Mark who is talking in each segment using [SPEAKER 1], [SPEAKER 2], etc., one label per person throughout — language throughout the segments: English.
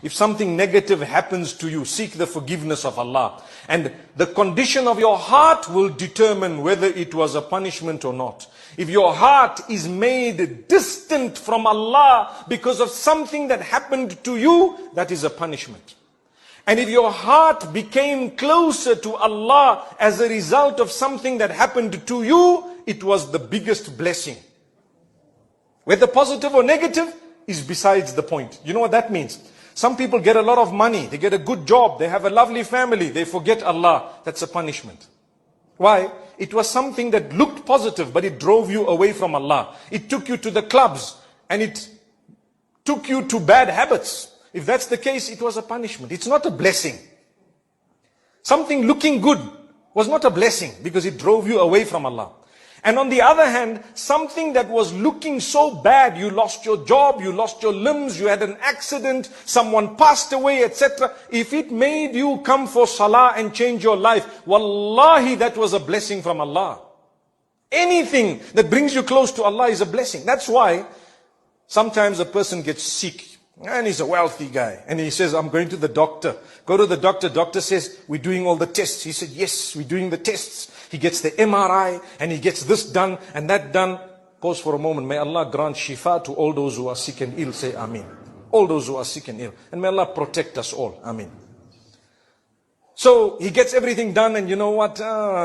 [SPEAKER 1] If something negative happens to you, seek the forgiveness of Allah. And the condition of your heart will determine whether it was a punishment or not. If your heart is made distant from Allah because of something that happened to you, that is a punishment. And if your heart became closer to Allah as a result of something that happened to you, it was the biggest blessing. Whether positive or negative is besides the point. You know what that means? Some people get a lot of money, they get a good job, they have a lovely family, they forget Allah. That's a punishment. Why? It was something that looked positive, but it drove you away from Allah. It took you to the clubs, and it took you to bad habits. If that's the case, it was a punishment. It's not a blessing. Something looking good was not a blessing, because it drove you away from Allah. And on the other hand, something that was looking so bad, you lost your job, you lost your limbs, you had an accident, someone passed away, etc. If it made you come for salah and change your life, wallahi, that was a blessing from Allah. Anything that brings you close to Allah is a blessing. That's why sometimes a person gets sick, and he's a wealthy guy, and he says, I'm going to the doctor. Go to the doctor. Doctor says, we're doing all the tests. He said, yes, we're doing the tests. He gets the MRI, and he gets this done and that done. Pause for a moment. May Allah grant shifa to all those who are sick and ill. Say Ameen. All those who are sick and ill. And may Allah protect us all. Ameen. So he gets everything done, and you know what?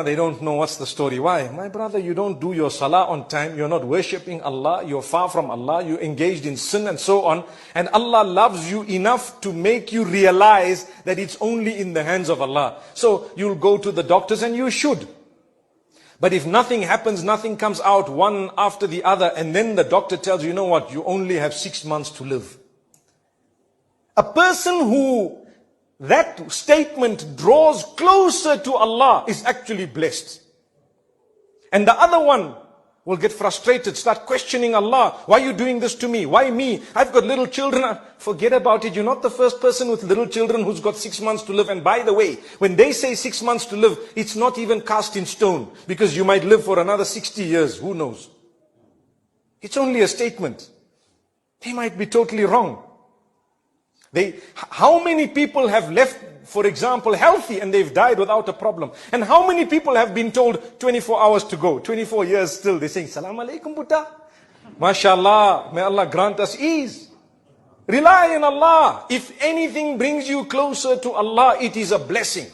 [SPEAKER 1] They don't know what's the story. Why? My brother, you don't do your salah on time. You're not worshipping Allah. You're far from Allah. You're engaged in sin and so on. And Allah loves you enough to make you realize that it's only in the hands of Allah. So you'll go to the doctors, and you should. But if nothing happens, nothing comes out one after the other, and then the doctor tells you, you know what? You only have 6 months to live. A person who that statement draws closer to Allah is actually blessed. And the other one will get frustrated, start questioning Allah. Why are you doing this to me? Why me? I've got little children. Forget about it. You're not the first person with little children who's got 6 months to live. And by the way, when they say 6 months to live, it's not even cast in stone, because you might live for another 60 years. Who knows? It's only a statement. They might be totally wrong. How many people have left, for example, healthy, and they've died without a problem? And how many people have been told 24 hours to go, 24 years still? They're saying, Salam alaikum buta. MashaAllah, may Allah grant us ease. Rely on Allah. If anything brings you closer to Allah, it is a blessing.